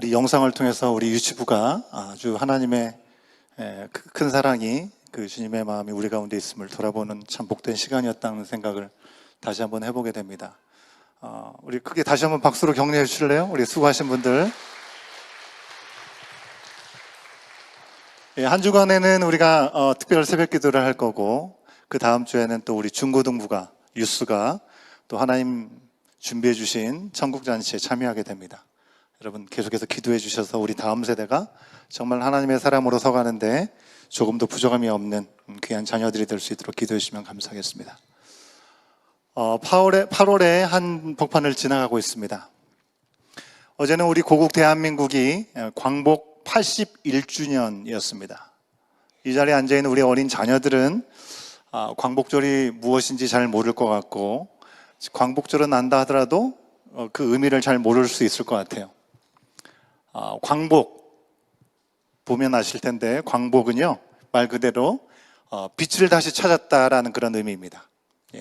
우리 영상을 통해서 우리 유치부가 아주 하나님의 큰 사랑이 그 주님의 마음이 우리 가운데 있음을 돌아보는 참 복된 시간이었다는 생각을 다시 한번 해보게 됩니다. 우리 크게 다시 한번 박수로 격려해 주실래요? 우리 수고하신 분들. 한 주간에는 우리가 특별 새벽 기도를 할 거고, 그 다음 주에는 또 우리 중고등부가, 유스가 또 하나님 준비해 주신 천국잔치에 참여하게 됩니다. 여러분 계속해서 기도해 주셔서 우리 다음 세대가 정말 하나님의 사람으로 서가는데 조금도 부족함이 없는 귀한 자녀들이 될 수 있도록 기도해 주시면 감사하겠습니다. 8월에 한 복판을 지나가고 있습니다. 어제는 우리 고국 대한민국이 광복 81주년이었습니다. 이 자리에 앉아있는 우리 어린 자녀들은 광복절이 무엇인지 잘 모를 것 같고, 광복절은 안다 하더라도 그 의미를 잘 모를 수 있을 것 같아요. 광복 보면 아실 텐데, 광복은요 말 그대로 빛을 다시 찾았다라는 그런 의미입니다.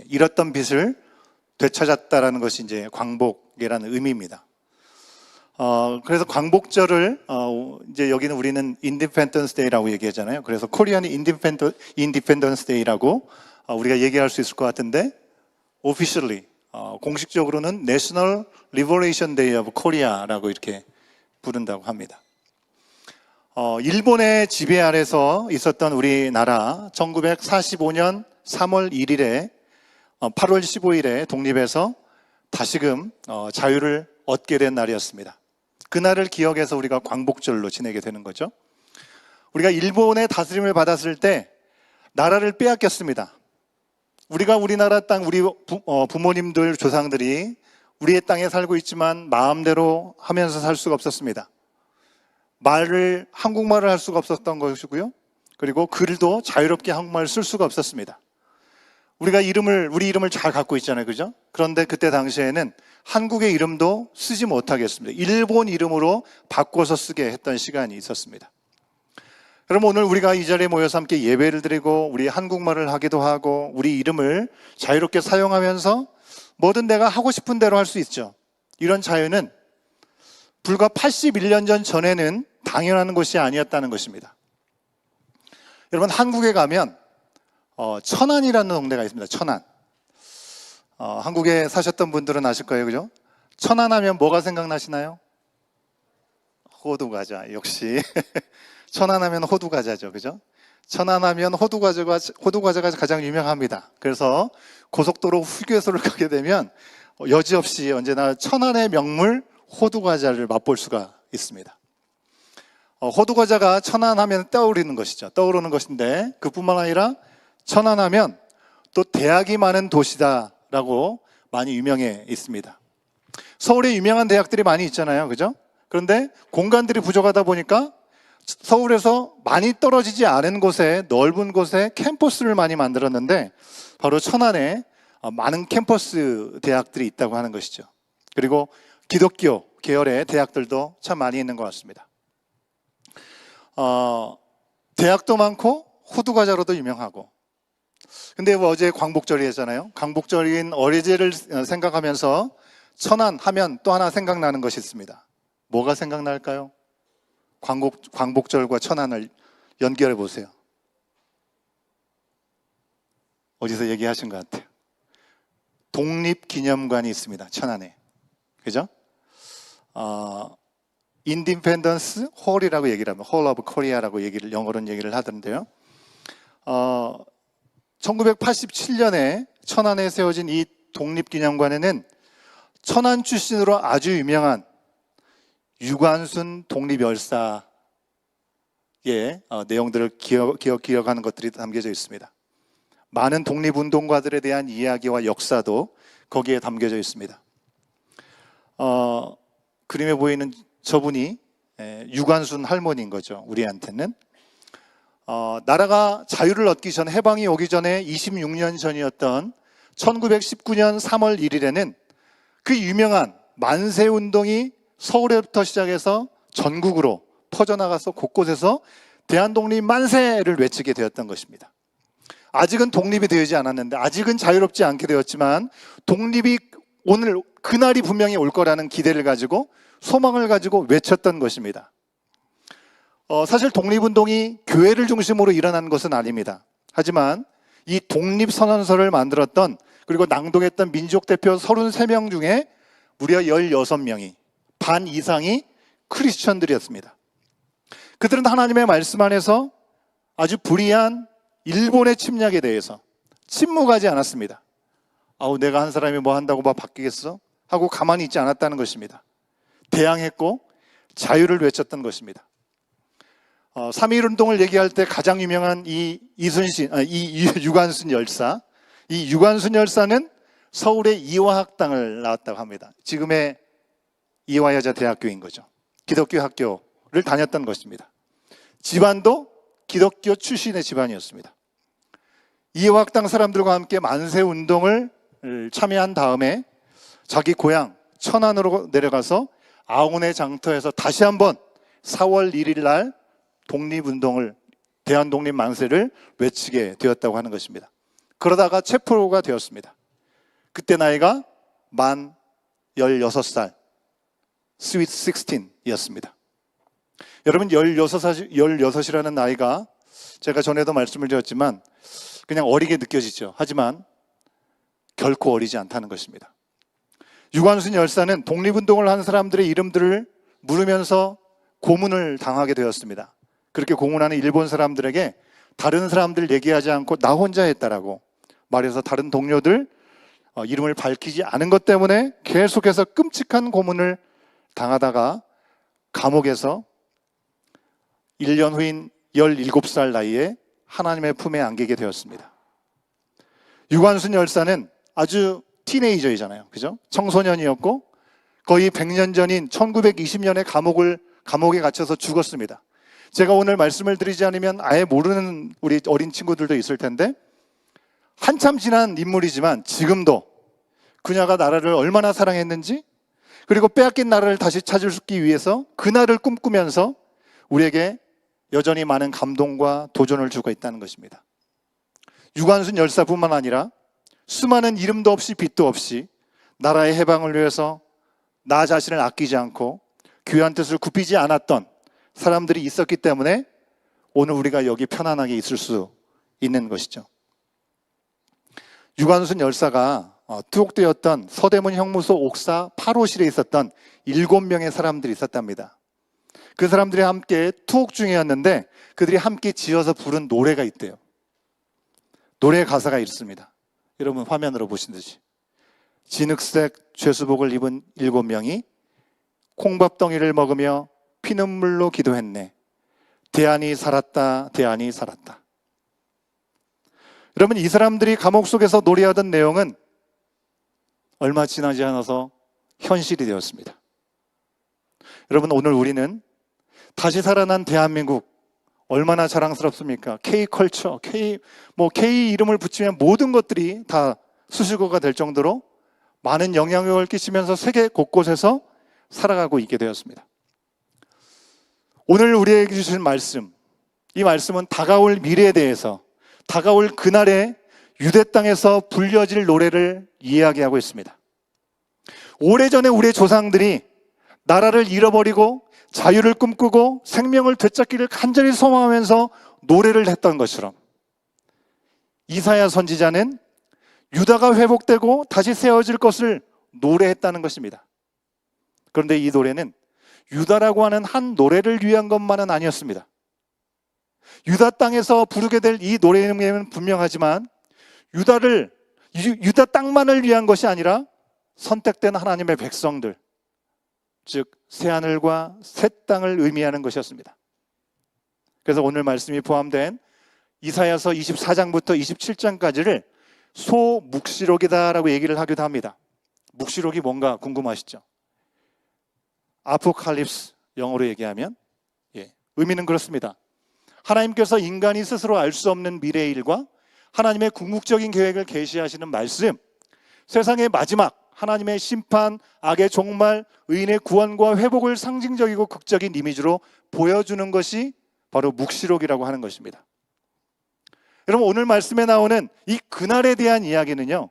잃었던 빛을 되찾았다라는 것이 이제 광복이라는 의미입니다. 그래서 광복절을 이제 여기는 우리는 인디펜던스 데이라고 얘기하잖아요. 그래서 코리안 인디펜던스 데이라고 우리가 얘기할 수 있을 것 같은데, officially 공식적으로는 National Liberation Day of Korea라고 이렇게 부른다고 합니다. 일본의 지배 아래서 있었던 우리나라 1945년 3월 1일에 8월 15일에 독립해서 다시금 자유를 얻게 된 날이었습니다. 그날을 기억해서 우리가 광복절로 지내게 되는 거죠. 우리가 일본의 다스림을 받았을 때 나라를 빼앗겼습니다. 우리가 우리나라 땅, 우리 부모님들, 조상들이 우리의 땅에 살고 있지만 마음대로 하면서 살 수가 없었습니다. 한국말을 할 수가 없었던 것이고요. 그리고 글도 자유롭게 한국말을 쓸 수가 없었습니다. 우리 이름을 잘 갖고 있잖아요. 그죠? 그런데 그때 당시에는 한국의 이름도 쓰지 못하게 했습니다. 일본 이름으로 바꿔서 쓰게 했던 시간이 있었습니다. 그럼 오늘 우리가 이 자리에 모여서 함께 예배를 드리고 우리 한국말을 하기도 하고 우리 이름을 자유롭게 사용하면서 뭐든 내가 하고 싶은 대로 할 수 있죠. 이런 자유는 불과 81년 전에는 당연한 것이 아니었다는 것입니다. 여러분, 한국에 가면 천안이라는 동네가 있습니다. 천안. 한국에 사셨던 분들은 아실 거예요. 그죠? 천안하면 뭐가 생각나시나요? 호두과자. 역시 천안하면 호두과자죠. 그죠? 천안하면 호두과자가 가장 유명합니다. 그래서 고속도로 휴게소를 가게 되면 여지없이 언제나 천안의 명물 호두과자를 맛볼 수가 있습니다. 호두과자가 천안하면 떠오르는 것인데, 그뿐만 아니라 천안하면 또 대학이 많은 도시다라고 많이 유명해 있습니다. 서울에 유명한 대학들이 많이 있잖아요. 그죠? 그런데 공간들이 부족하다 보니까 서울에서 많이 떨어지지 않은 곳에, 넓은 곳에 캠퍼스를 많이 만들었는데, 바로 천안에 많은 캠퍼스 대학들이 있다고 하는 것이죠. 그리고 기독교 계열의 대학들도 참 많이 있는 것 같습니다. 대학도 많고 호두과자로도 유명하고. 근데 어제 광복절이었잖아요. 광복절인 어린이제를 생각하면서 천안 하면 또 하나 생각나는 것이 있습니다. 뭐가 생각날까요? 광복절과 천안을 연결해 보세요. 어디서 얘기하신 것 같아요. 독립기념관이 있습니다. 천안에. 그죠? 인디펜던스 홀이라고 얘기를 하면, 홀 오브 코리아라고 영어로는 얘기를 하던데요. 1987년에 천안에 세워진 이 독립기념관에는 천안 출신으로 아주 유명한 유관순 독립열사의 내용들을 기억하는 것들이 담겨져 있습니다. 많은 독립운동가들에 대한 이야기와 역사도 거기에 담겨져 있습니다. 그림에 보이는 저분이 유관순 할머니인 거죠. 우리한테는. 나라가 자유를 얻기 전, 해방이 오기 전에 26년 전이었던 1919년 3월 1일에는 그 유명한 만세운동이 서울에부터 시작해서 전국으로 퍼져나가서 곳곳에서 대한독립 만세를 외치게 되었던 것입니다. 아직은 독립이 되지 않았는데, 아직은 자유롭지 않게 되었지만 독립이 오늘 그날이 분명히 올 거라는 기대를 가지고 소망을 가지고 외쳤던 것입니다. 사실 독립운동이 교회를 중심으로 일어난 것은 아닙니다. 하지만 이 독립선언서를 만들었던 그리고 낭독했던 민족 대표 33명 중에 무려 16명이, 반 이상이 크리스천들이었습니다. 그들은 하나님의 말씀 안에서 아주 불의한 일본의 침략에 대해서 침묵하지 않았습니다. 내가 한 사람이 뭐 한다고 막 바뀌겠어? 하고 가만히 있지 않았다는 것입니다. 대항했고 자유를 외쳤던 것입니다. 3.1 운동을 얘기할 때 가장 유명한 이 유관순 열사, 이 유관순 열사는 서울의 이화학당을 나왔다고 합니다. 지금의 이화여자대학교인 거죠. 기독교 학교를 다녔던 것입니다. 집안도 기독교 출신의 집안이었습니다. 이화학당 사람들과 함께 만세운동을 참여한 다음에 자기 고향 천안으로 내려가서 아온의 장터에서 다시 한번 4월 1일 날 독립운동을, 대한독립 만세를 외치게 되었다고 하는 것입니다. 그러다가 체포가 되었습니다. 그때 나이가 만 16살, 스윗 16이었습니다. 여러분, 16이라는 나이가 제가 전에도 말씀을 드렸지만 그냥 어리게 느껴지죠. 하지만 결코 어리지 않다는 것입니다. 유관순 열사는 독립운동을 한 사람들의 이름들을 물으면서 고문을 당하게 되었습니다. 그렇게 고문하는 일본 사람들에게 다른 사람들 얘기하지 않고 나 혼자 했다라고 말해서 다른 동료들 이름을 밝히지 않은 것 때문에 계속해서 끔찍한 고문을 당하다가 감옥에서 1년 후인 17살 나이에 하나님의 품에 안기게 되었습니다. 유관순 열사는 아주 티네이저이잖아요. 그죠? 청소년이었고 거의 100년 전인 1920년에 감옥에 갇혀서 죽었습니다. 제가 오늘 말씀을 드리지 않으면 아예 모르는 우리 어린 친구들도 있을 텐데 한참 지난 인물이지만 지금도 그녀가 나라를 얼마나 사랑했는지 그리고 빼앗긴 나라를 다시 찾기 위해서 그날을 꿈꾸면서 우리에게 여전히 많은 감동과 도전을 주고 있다는 것입니다. 유관순 열사뿐만 아니라 수많은 이름도 없이 빛도 없이 나라의 해방을 위해서 나 자신을 아끼지 않고 귀한 뜻을 굽히지 않았던 사람들이 있었기 때문에 오늘 우리가 여기 편안하게 있을 수 있는 것이죠. 유관순 열사가 투옥되었던 서대문 형무소 옥사 8호실에 있었던 7명의 사람들이 있었답니다. 그 사람들이 함께 투옥 중이었는데 그들이 함께 지어서 부른 노래가 있대요. 노래 가사가 있습니다. 여러분 화면으로 보신 듯이 진흙색 죄수복을 입은 7명이 콩밥덩이를 먹으며 피눈물로 기도했네. 대안이 살았다, 대안이 살았다. 여러분 이 사람들이 감옥 속에서 노래하던 내용은 얼마 지나지 않아서 현실이 되었습니다. 여러분 오늘 우리는 다시 살아난 대한민국 얼마나 자랑스럽습니까? K컬처, K 이름을 붙이면 모든 것들이 다 수식어가 될 정도로 많은 영향력을 끼치면서 세계 곳곳에서 살아가고 있게 되었습니다. 오늘 우리에게 주신 말씀, 이 말씀은 다가올 미래에 대해서, 다가올 그날에 유대 땅에서 불려질 노래를 이야기하고 있습니다. 오래전에 우리의 조상들이 나라를 잃어버리고 자유를 꿈꾸고 생명을 되찾기를 간절히 소망하면서 노래를 했던 것처럼 이사야 선지자는 유다가 회복되고 다시 세워질 것을 노래했다는 것입니다. 그런데 이 노래는 유다라고 하는 한 노래를 위한 것만은 아니었습니다. 유다 땅에서 부르게 될 이 노래는 분명하지만 유다 땅만을 위한 것이 아니라 선택된 하나님의 백성들, 즉 새하늘과 새 땅을 의미하는 것이었습니다. 그래서 오늘 말씀이 포함된 이사야서 24장부터 27장까지를 소묵시록이다라고 얘기를 하기도 합니다. 묵시록이 뭔가 궁금하시죠? 아포칼립스, 영어로 얘기하면 의미는 그렇습니다. 하나님께서 인간이 스스로 알 수 없는 미래의 일과 하나님의 궁극적인 계획을 계시하시는 말씀, 세상의 마지막 하나님의 심판, 악의 종말, 의인의 구원과 회복을 상징적이고 극적인 이미지로 보여주는 것이 바로 묵시록이라고 하는 것입니다. 여러분 오늘 말씀에 나오는 이 그날에 대한 이야기는요,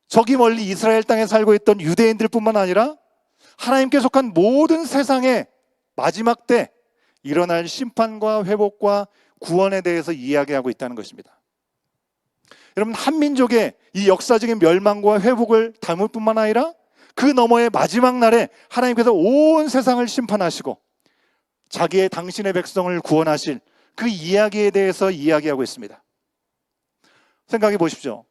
저기 멀리 이스라엘 땅에 살고 있던 유대인들뿐만 아니라 하나님께 속한 모든 세상의 마지막 때 일어날 심판과 회복과 구원에 대해서 이야기하고 있다는 것입니다. 여러분, 한민족의 이 역사적인 멸망과 회복을 담을 뿐만 아니라 그 너머의 마지막 날에 하나님께서 온 세상을 심판하시고 자기의 당신의 백성을 구원하실 그 이야기에 대해서 이야기하고 있습니다. 생각해 보십시오.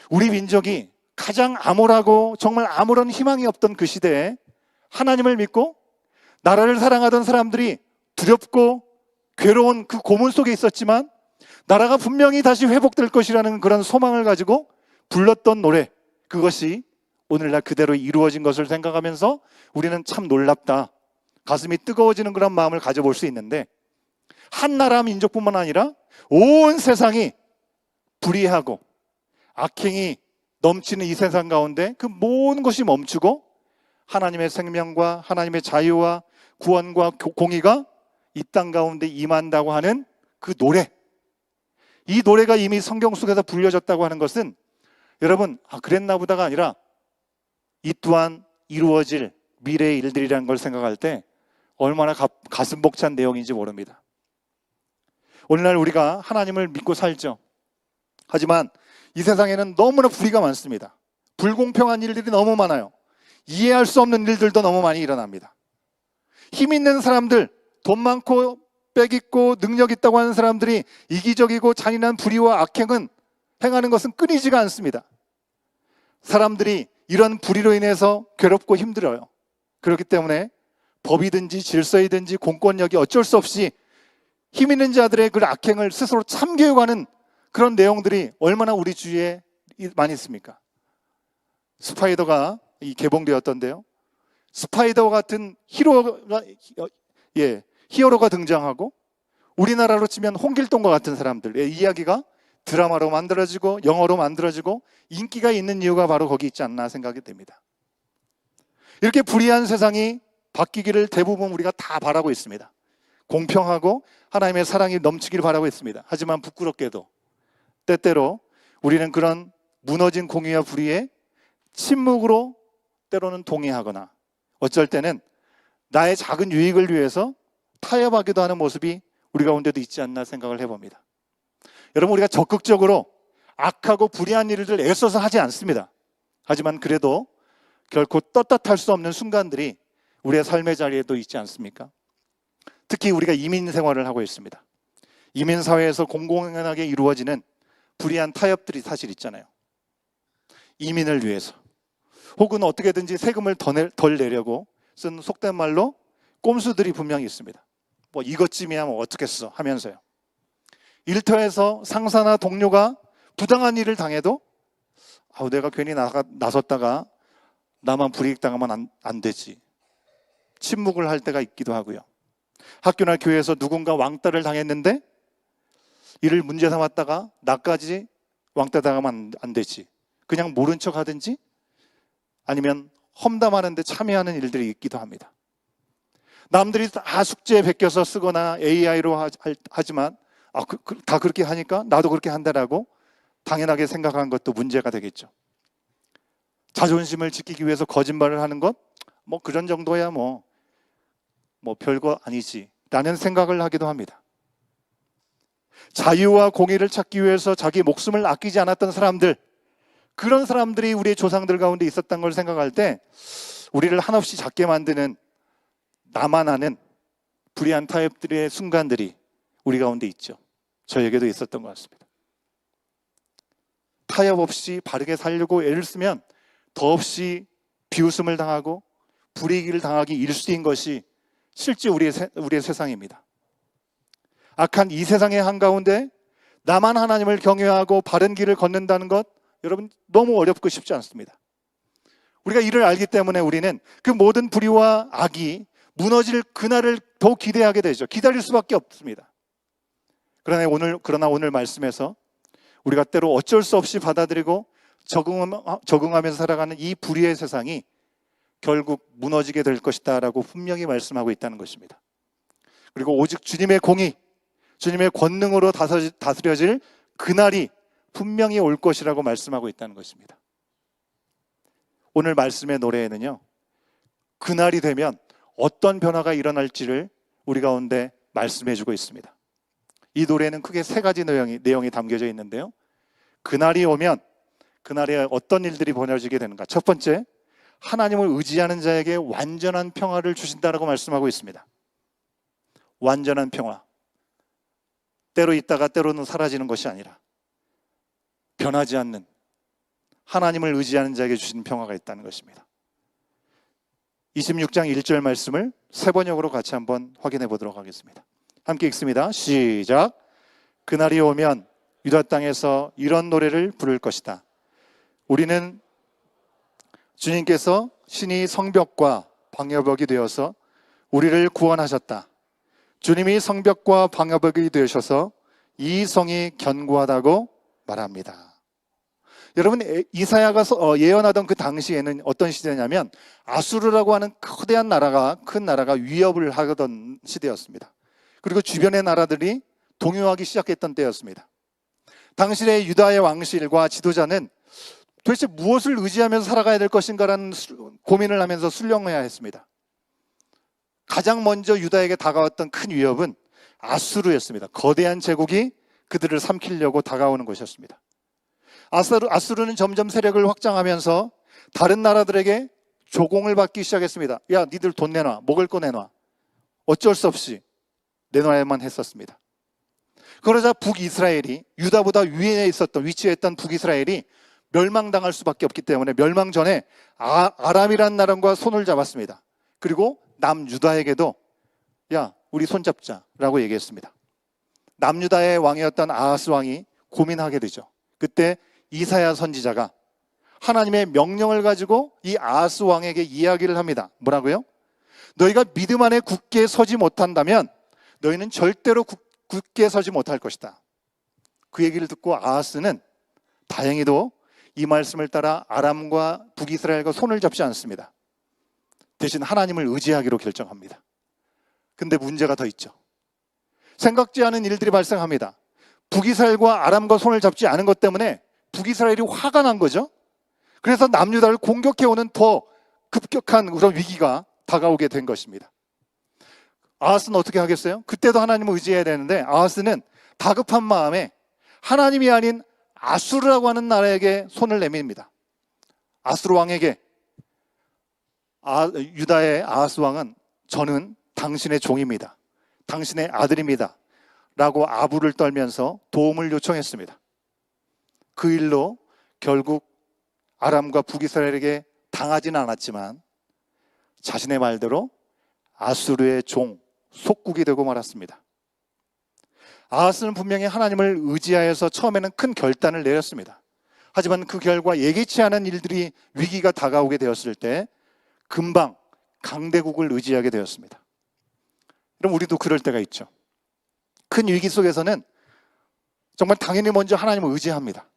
우리 민족이 가장 암울하고 정말 아무런 희망이 없던 그 시대에 하나님을 믿고 나라를 사랑하던 사람들이 두렵고 괴로운 그 고문 속에 있었지만 나라가 분명히 다시 회복될 것이라는 그런 소망을 가지고 불렀던 노래, 그것이 오늘날 그대로 이루어진 것을 생각하면서 우리는 참 놀랍다, 가슴이 뜨거워지는 그런 마음을 가져볼 수 있는데, 한 나라 민족뿐만 아니라 온 세상이 불의하고 악행이 넘치는 이 세상 가운데 그 모든 것이 멈추고 하나님의 생명과 하나님의 자유와 구원과 공의가 이 땅 가운데 임한다고 하는 그 노래, 이 노래가 이미 성경 속에서 불려졌다고 하는 것은 여러분, 그랬나 보다가 아니라 이 또한 이루어질 미래의 일들이라는 걸 생각할 때 얼마나 가슴 벅찬 내용인지 모릅니다. 오늘날 우리가 하나님을 믿고 살죠. 하지만 이 세상에는 너무나 불의가 많습니다. 불공평한 일들이 너무 많아요. 이해할 수 없는 일들도 너무 많이 일어납니다. 힘 있는 사람들, 돈 많고 빽 있고 능력 있다고 하는 사람들이 이기적이고 잔인한 불의와 악행은 행하는 것은 끊이지가 않습니다. 사람들이 이런 불의로 인해서 괴롭고 힘들어요. 그렇기 때문에 법이든지 질서이든지 공권력이 어쩔 수 없이 힘 있는 자들의 그 악행을 스스로 참교육하는 그런 내용들이 얼마나 우리 주위에 많이 있습니까? 스파이더가 개봉되었던데요. 스파이더 같은 히어로가 등장하고 우리나라로 치면 홍길동과 같은 사람들의 이야기가 드라마로 만들어지고 영화로 만들어지고 인기가 있는 이유가 바로 거기 있지 않나 생각이 됩니다. 이렇게 불의한 세상이 바뀌기를 대부분 우리가 다 바라고 있습니다. 공평하고 하나님의 사랑이 넘치기를 바라고 있습니다. 하지만 부끄럽게도 때때로 우리는 그런 무너진 공의와 불의에 침묵으로 때로는 동의하거나 어쩔 때는 나의 작은 유익을 위해서 타협하기도 하는 모습이 우리 가운데도 있지 않나 생각을 해봅니다. 여러분, 우리가 적극적으로 악하고 불의한 일을 애써서 하지 않습니다. 하지만 그래도 결코 떳떳할 수 없는 순간들이 우리의 삶의 자리에도 있지 않습니까? 특히 우리가 이민 생활을 하고 있습니다. 이민 사회에서 공공연하게 이루어지는 불의한 타협들이 사실 있잖아요. 이민을 위해서 혹은 어떻게든지 세금을 덜 내려고 쓴 속된 말로 꼼수들이 분명히 있습니다. 뭐 이것쯤이야 뭐 어떻겠어 하면서요. 일터에서 상사나 동료가 부당한 일을 당해도 내가 괜히 나섰다가 나만 불이익 당하면 안 되지. 침묵을 할 때가 있기도 하고요. 학교나 교회에서 누군가 왕따를 당했는데 이를 문제 삼았다가 나까지 왕따 당하면 안 되지. 그냥 모른 척 하든지 아니면 험담하는데 참여하는 일들이 있기도 합니다. 남들이 다 숙제에 베껴서 쓰거나 AI로 하지만 다 그렇게 하니까 나도 그렇게 한다라고 당연하게 생각하는 것도 문제가 되겠죠. 자존심을 지키기 위해서 거짓말을 하는 것, 뭐 그런 정도야 뭐 별거 아니지 라는 생각을 하기도 합니다. 자유와 공의를 찾기 위해서 자기 목숨을 아끼지 않았던 사람들, 그런 사람들이 우리의 조상들 가운데 있었던 걸 생각할 때 우리를 한없이 작게 만드는 나만 아는 불의한 타협들의 순간들이 우리 가운데 있죠. 저에게도 있었던 것 같습니다. 타협 없이 바르게 살려고 애를 쓰면 더없이 비웃음을 당하고 불이익을 당하기 일수인 것이 실제 우리의 세상입니다. 악한 이 세상의 한가운데 나만 하나님을 경외하고 바른 길을 걷는다는 것, 여러분 너무 어렵고 쉽지 않습니다. 우리가 이를 알기 때문에 우리는 그 모든 불의와 악이 무너질 그날을 더 기대하게 되죠. 기다릴 수밖에 없습니다. 그러나 오늘 말씀에서 우리가 때로 어쩔 수 없이 받아들이고 적응하면서 살아가는 이 불의의 세상이 결국 무너지게 될 것이다 라고 분명히 말씀하고 있다는 것입니다. 그리고 오직 주님의 공의, 주님의 권능으로 다스려질 그날이 분명히 올 것이라고 말씀하고 있다는 것입니다. 오늘 말씀의 노래에는요, 그날이 되면 어떤 변화가 일어날지를 우리 가운데 말씀해주고 있습니다. 이 노래는 크게 세 가지 내용이 담겨져 있는데요. 그날이 오면 그날에 어떤 일들이 벌어지게 되는가. 첫 번째, 하나님을 의지하는 자에게 완전한 평화를 주신다라고 말씀하고 있습니다. 완전한 평화. 때로 있다가 때로는 사라지는 것이 아니라 변하지 않는 하나님을 의지하는 자에게 주신 평화가 있다는 것입니다. 26장 1절 말씀을 세 번역으로 같이 한번 확인해 보도록 하겠습니다. 함께 읽습니다. 시작. 그날이 오면 유다 땅에서 이런 노래를 부를 것이다. 우리는 주님께서 신이 성벽과 방어벽이 되어서 우리를 구원하셨다. 주님이 성벽과 방어벽이 되셔서 이 성이 견고하다고 말합니다. 여러분, 이사야가 예언하던 그 당시에는 어떤 시대냐면 아수르라고 하는 거대한 나라가, 큰 나라가 위협을 하던 시대였습니다. 그리고 주변의 나라들이 동요하기 시작했던 때였습니다. 당시의 유다의 왕실과 지도자는 도대체 무엇을 의지하면서 살아가야 될 것인가라는 고민을 하면서 순령해야 했습니다. 가장 먼저 유다에게 다가왔던 큰 위협은 아수르였습니다. 거대한 제국이 그들을 삼키려고 다가오는 것이었습니다. 아수르는 점점 세력을 확장하면서 다른 나라들에게 조공을 받기 시작했습니다. 야, 니들 돈 내놔, 먹을 거 내놔. 어쩔 수 없이 내놔야만 했었습니다. 그러자 북이스라엘이, 유다보다 위치에 있던 북이스라엘이 멸망당할 수밖에 없기 때문에 멸망 전에 아람이라는 나라과 손을 잡았습니다. 그리고 남유다에게도 야, 우리 손잡자라고 얘기했습니다. 남유다의 왕이었던 아하스 왕이 고민하게 되죠. 그때 이사야 선지자가 하나님의 명령을 가지고 이 아하스 왕에게 이야기를 합니다. 뭐라고요? 너희가 믿음 안에 굳게 서지 못한다면 너희는 절대로 굳게 서지 못할 것이다. 그 얘기를 듣고 아하스는 다행히도 이 말씀을 따라 아람과 북이스라엘과 손을 잡지 않습니다. 대신 하나님을 의지하기로 결정합니다. 근데 문제가 더 있죠. 생각지 않은 일들이 발생합니다. 북이스라엘과 아람과 손을 잡지 않은 것 때문에 북이스라엘이 화가 난 거죠. 그래서 남유다를 공격해오는 더 급격한 그런 위기가 다가오게 된 것입니다. 아하스는 어떻게 하겠어요? 그때도 하나님을 의지해야 되는데 아하스는 다급한 마음에 하나님이 아닌 아수르라고 하는 나라에게 손을 내밉니다. 아수르 왕에게 유다의 아하스 왕은 저는 당신의 종입니다. 당신의 아들입니다. 라고 아부를 떨면서 도움을 요청했습니다. 그 일로 결국 아람과 북이스라엘에게 당하지는 않았지만 자신의 말대로 아수르의 종, 속국이 되고 말았습니다. 아하스는 분명히 하나님을 의지하여서 처음에는 큰 결단을 내렸습니다. 하지만 그 결과 예기치 않은 일들이 위기가 다가오게 되었을 때 금방 강대국을 의지하게 되었습니다. 그럼 우리도 그럴 때가 있죠. 큰 위기 속에서는 정말 당연히 먼저 하나님을 의지합니다.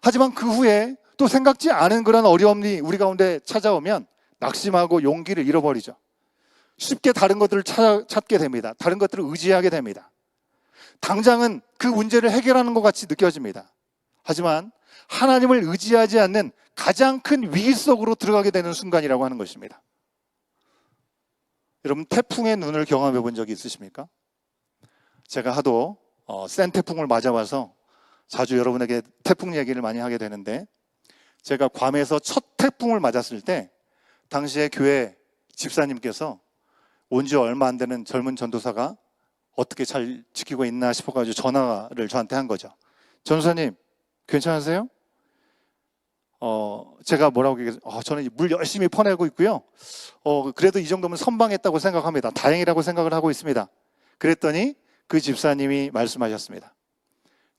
하지만 그 후에 또 생각지 않은 그런 어려움이 우리 가운데 찾아오면 낙심하고 용기를 잃어버리죠. 쉽게 다른 것들을 찾게 됩니다. 다른 것들을 의지하게 됩니다. 당장은 그 문제를 해결하는 것 같이 느껴집니다. 하지만 하나님을 의지하지 않는 가장 큰 위기 속으로 들어가게 되는 순간이라고 하는 것입니다. 여러분, 태풍의 눈을 경험해 본 적이 있으십니까? 제가 하도 센 태풍을 맞아와서 자주 여러분에게 태풍 얘기를 많이 하게 되는데, 제가 괌에서 첫 태풍을 맞았을 때 당시에 교회 집사님께서 온 지 얼마 안 되는 젊은 전도사가 어떻게 잘 지키고 있나 싶어가지고 전화를 저한테 한 거죠. 전도사님 괜찮으세요? 제가 뭐라고 얘기했어요? 저는 물 열심히 퍼내고 있고요. 그래도 이 정도면 선방했다고 생각합니다. 다행이라고 생각을 하고 있습니다. 그랬더니 그 집사님이 말씀하셨습니다.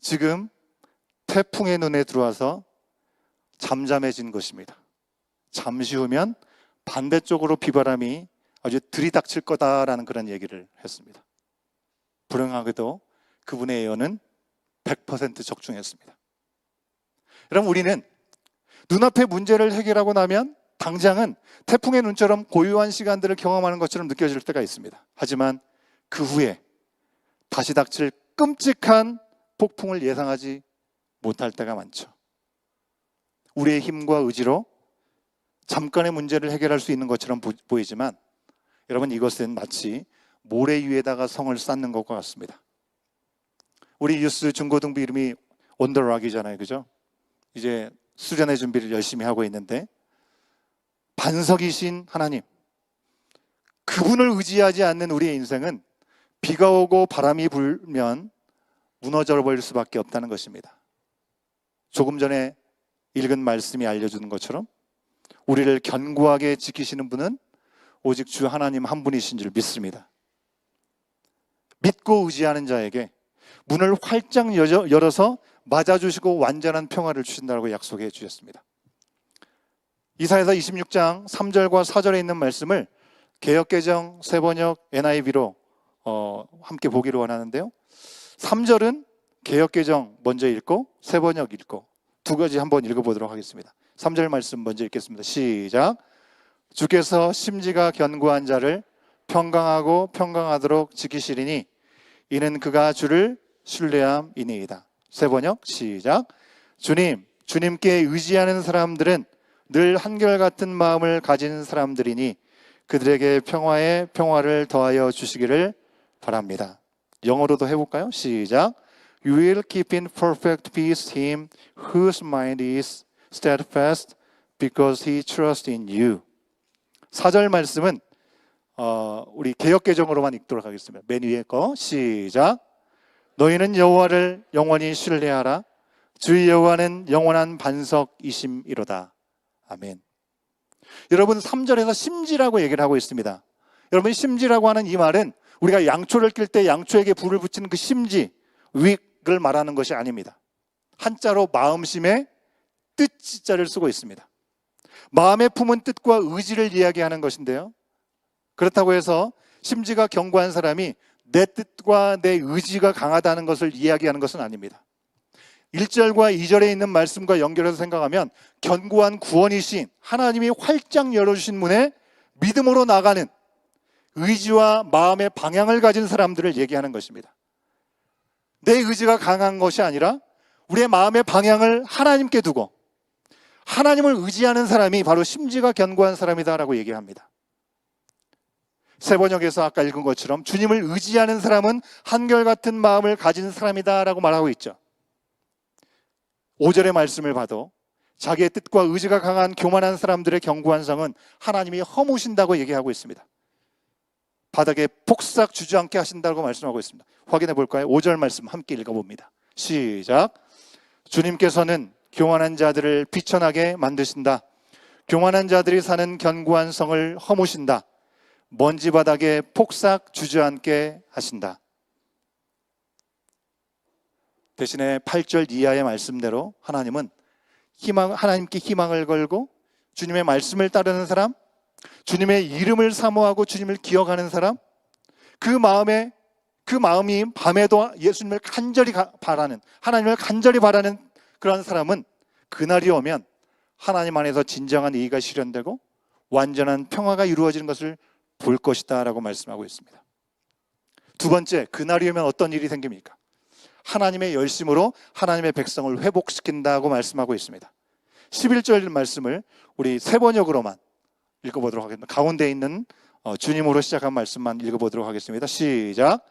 지금 태풍의 눈에 들어와서 잠잠해진 것입니다. 잠시 후면 반대쪽으로 비바람이 아주 들이닥칠 거다라는 그런 얘기를 했습니다. 불행하게도 그분의 예언은 100% 적중했습니다. 여러분, 우리는 눈앞의 문제를 해결하고 나면 당장은 태풍의 눈처럼 고요한 시간들을 경험하는 것처럼 느껴질 때가 있습니다. 하지만 그 후에 다시 닥칠 끔찍한 폭풍을 예상하지 못할 때가 많죠. 우리의 힘과 의지로 잠깐의 문제를 해결할 수 있는 것처럼 보이지만 여러분, 이것은 마치 모래 위에다가 성을 쌓는 것과 같습니다. 우리 유스 중고등부 이름이 온더락이잖아요, 그죠? 이제 수련회 준비를 열심히 하고 있는데 반석이신 하나님, 그분을 의지하지 않는 우리의 인생은 비가 오고 바람이 불면 무너져 버릴 수밖에 없다는 것입니다. 조금 전에 읽은 말씀이 알려주는 것처럼 우리를 견고하게 지키시는 분은 오직 주 하나님 한 분이신 줄 믿습니다. 믿고 의지하는 자에게 문을 활짝 열어서 맞아주시고 완전한 평화를 주신다고 약속해 주셨습니다. 이사야서 26장 3절과 4절에 있는 말씀을 개역개정, 새번역, NIV로 함께 보기를 원하는데요. 3절은 개역개정 먼저 읽고 새번역 읽고 두 가지 한번 읽어보도록 하겠습니다. 3절 말씀 먼저 읽겠습니다. 시작. 주께서 심지가 견고한 자를 평강하고 평강하도록 지키시리니 이는 그가 주를 신뢰함이니이다. 새번역 시작. 주님께 의지하는 사람들은 늘 한결같은 마음을 가진 사람들이니 그들에게 평화에 평화를 더하여 주시기를 바랍니다. 영어로도 해볼까요? 시작. You will keep in perfect peace him whose mind is steadfast because he trusts in you. 4절 말씀은 우리 개역개정으로만 읽도록 하겠습니다. 맨 위에 거 시작. 너희는 여호와를 영원히 신뢰하라. 주의 여호와는 영원한 반석이심이로다. 아멘. 여러분, 3절에서 심지라고 얘기를 하고 있습니다. 여러분, 심지라고 하는 이 말은 우리가 양초를 낄 때 양초에게 불을 붙이는 그 심지, 윅을 말하는 것이 아닙니다. 한자로 마음심의 뜻자를 쓰고 있습니다. 마음에 품은 뜻과 의지를 이야기하는 것인데요, 그렇다고 해서 심지가 견고한 사람이 내 뜻과 내 의지가 강하다는 것을 이야기하는 것은 아닙니다. 1절과 2절에 있는 말씀과 연결해서 생각하면 견고한 구원이신 하나님이 활짝 열어주신 문에 믿음으로 나가는 의지와 마음의 방향을 가진 사람들을 얘기하는 것입니다. 내 의지가 강한 것이 아니라 우리의 마음의 방향을 하나님께 두고 하나님을 의지하는 사람이 바로 심지가 견고한 사람이다라고 얘기합니다. 새번역에서 아까 읽은 것처럼 주님을 의지하는 사람은 한결같은 마음을 가진 사람이다라고 말하고 있죠. 5절의 말씀을 봐도 자기의 뜻과 의지가 강한 교만한 사람들의 견고한 성은 하나님이 허무신다고 얘기하고 있습니다. 바닥에 폭삭 주저앉게 하신다고 말씀하고 있습니다. 확인해 볼까요? 5절 말씀 함께 읽어봅니다. 시작. 주님께서는 교만한 자들을 비천하게 만드신다. 교만한 자들이 사는 견고한 성을 허무신다. 먼지 바닥에 폭삭 주저앉게 하신다. 대신에 8절 이하의 말씀대로 하나님은 하나님께 희망을 걸고 주님의 말씀을 따르는 사람, 주님의 이름을 사모하고 주님을 기억하는 사람, 그 마음이 밤에도 예수님을 간절히 바라는, 하나님을 간절히 바라는 그런 사람은 그날이 오면 하나님 안에서 진정한 의가 실현되고 완전한 평화가 이루어지는 것을 볼 것이다 라고 말씀하고 있습니다. 두 번째, 그날이 오면 어떤 일이 생깁니까? 하나님의 열심으로 하나님의 백성을 회복시킨다고 말씀하고 있습니다. 11절 말씀을 우리 새번역으로만 읽어보도록 하겠습니다. 가운데 있는 주님으로 시작한 말씀만 읽어보도록 하겠습니다. 시작.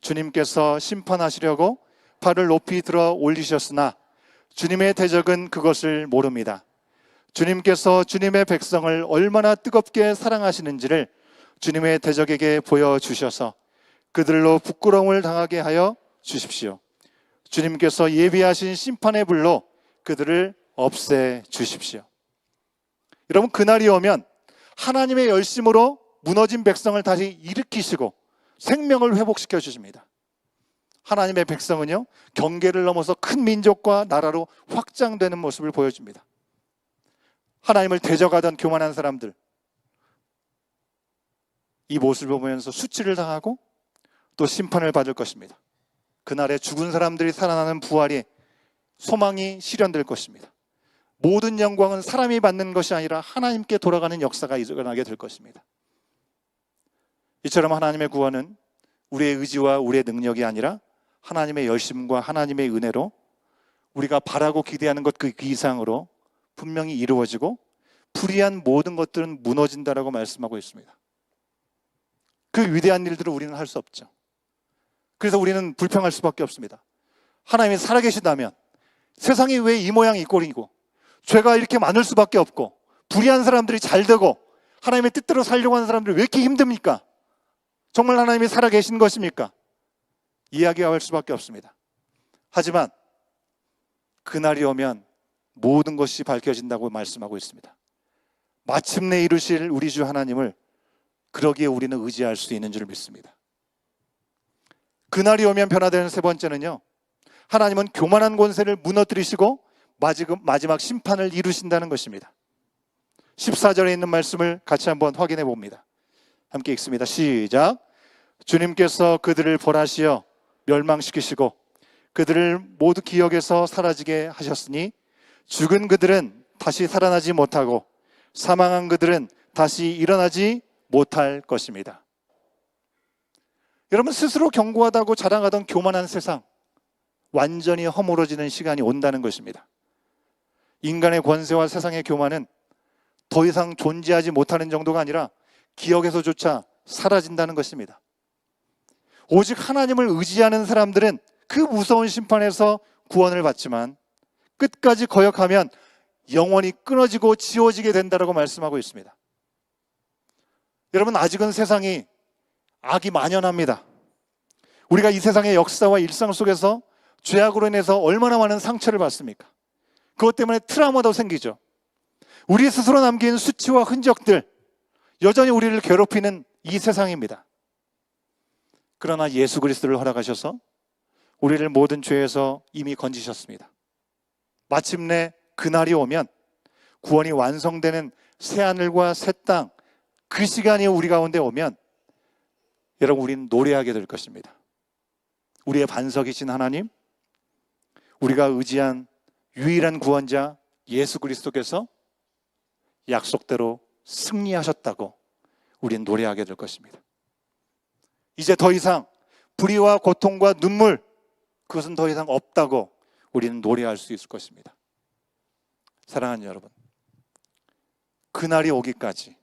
주님께서 심판하시려고 팔을 높이 들어 올리셨으나 주님의 대적은 그것을 모릅니다. 주님께서 주님의 백성을 얼마나 뜨겁게 사랑하시는지를 주님의 대적에게 보여주셔서 그들로 부끄러움을 당하게 하여 주십시오. 주님께서 예비하신 심판의 불로 그들을 없애 주십시오. 여러분, 그날이 오면 하나님의 열심으로 무너진 백성을 다시 일으키시고 생명을 회복시켜 주십니다. 하나님의 백성은요, 경계를 넘어서 큰 민족과 나라로 확장되는 모습을 보여줍니다. 하나님을 대적하던 교만한 사람들, 이 모습을 보면서 수치를 당하고 또 심판을 받을 것입니다. 그날에 죽은 사람들이 살아나는 부활이, 소망이 실현될 것입니다. 모든 영광은 사람이 받는 것이 아니라 하나님께 돌아가는 역사가 일어나게 될 것입니다. 이처럼 하나님의 구원은 우리의 의지와 우리의 능력이 아니라 하나님의 열심과 하나님의 은혜로 우리가 바라고 기대하는 것 그 이상으로 분명히 이루어지고 불의한 모든 것들은 무너진다라고 말씀하고 있습니다. 그 위대한 일들을 우리는 할 수 없죠. 그래서 우리는 불평할 수밖에 없습니다. 하나님이 살아계신다면 세상이 왜 이 모양 이 꼴이고 죄가 이렇게 많을 수밖에 없고 불의한 사람들이 잘 되고 하나님의 뜻대로 살려고 하는 사람들이 왜 이렇게 힘듭니까? 정말 하나님이 살아계신 것입니까? 이야기할 수밖에 없습니다. 하지만 그날이 오면 모든 것이 밝혀진다고 말씀하고 있습니다. 마침내 이루실 우리 주 하나님을 그러기에 우리는 의지할 수 있는 줄 믿습니다. 그날이 오면 변화되는 세 번째는요, 하나님은 교만한 권세를 무너뜨리시고 마지막 심판을 이루신다는 것입니다. 14절에 있는 말씀을 같이 한번 확인해 봅니다. 함께 읽습니다. 시작. 주님께서 그들을 벌하시어 멸망시키시고 그들을 모두 기억에서 사라지게 하셨으니 죽은 그들은 다시 살아나지 못하고 사망한 그들은 다시 일어나지 못할 것입니다. 여러분, 스스로 견고하다고 자랑하던 교만한 세상, 완전히 허물어지는 시간이 온다는 것입니다. 인간의 권세와 세상의 교만은 더 이상 존재하지 못하는 정도가 아니라 기억에서조차 사라진다는 것입니다. 오직 하나님을 의지하는 사람들은 그 무서운 심판에서 구원을 받지만 끝까지 거역하면 영원히 끊어지고 지워지게 된다고 말씀하고 있습니다. 여러분, 아직은 세상이 악이 만연합니다. 우리가 이 세상의 역사와 일상 속에서 죄악으로 인해서 얼마나 많은 상처를 받습니까? 그것 때문에 트라우마도 생기죠. 우리 스스로 남긴 수치와 흔적들, 여전히 우리를 괴롭히는 이 세상입니다. 그러나 예수 그리스도를 허락하셔서 우리를 모든 죄에서 이미 건지셨습니다. 마침내 그날이 오면 구원이 완성되는 새하늘과 새 땅, 그 시간이 우리 가운데 오면 여러분, 우리는 노래하게 될 것입니다. 우리의 반석이신 하나님, 우리가 의지한 유일한 구원자 예수 그리스도께서 약속대로 승리하셨다고 우리는 노래하게 될 것입니다. 이제 더 이상 불의와 고통과 눈물, 그것은 더 이상 없다고 우리는 노래할 수 있을 것입니다. 사랑하는 여러분, 그날이 오기까지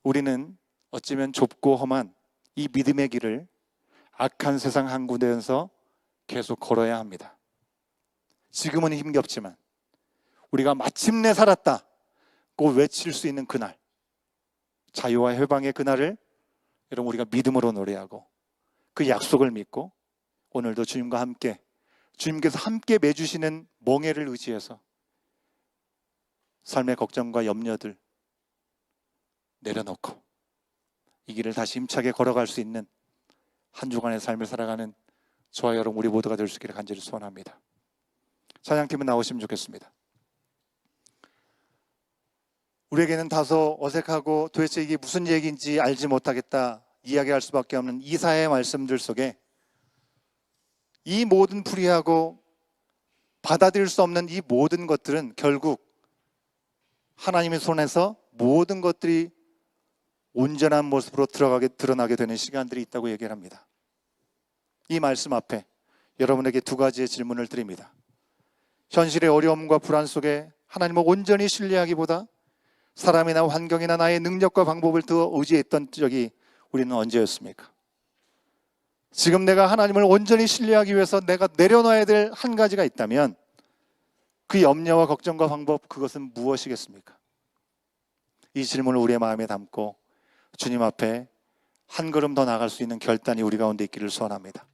우리는 어쩌면 좁고 험한 이 믿음의 길을 악한 세상 한 군데에서 계속 걸어야 합니다. 지금은 힘겹지만 우리가 마침내 살았다고 외칠 수 있는 그날, 자유와 해방의 그날을 여러분, 우리가 믿음으로 노래하고 그 약속을 믿고 오늘도 주님과 함께, 주님께서 함께 매주시는 멍에를 의지해서 삶의 걱정과 염려들 내려놓고 이 길을 다시 힘차게 걸어갈 수 있는 한 주간의 삶을 살아가는 저와 여러분, 우리 모두가 될 수 있기를 간절히 소원합니다. 찬양팀은 나오시면 좋겠습니다. 우리에게는 다소 어색하고 도대체 이게 무슨 얘기인지 알지 못하겠다 이야기할 수밖에 없는 이사야의 말씀들 속에 이 모든 불의하고 받아들일 수 없는 이 모든 것들은 결국 하나님의 손에서 모든 것들이 온전한 모습으로 드러나게 되는 시간들이 있다고 얘기를 합니다. 이 말씀 앞에 여러분에게 두 가지의 질문을 드립니다. 현실의 어려움과 불안 속에 하나님을 온전히 신뢰하기보다 사람이나 환경이나 나의 능력과 방법을 더 의지했던 적이 우리는 언제였습니까? 지금 내가 하나님을 온전히 신뢰하기 위해서 내가 내려놔야 될 한 가지가 있다면 그 염려와 걱정과 방법, 그것은 무엇이겠습니까? 이 질문을 우리의 마음에 담고 주님 앞에 한 걸음 더 나아갈 수 있는 결단이 우리 가운데 있기를 소원합니다.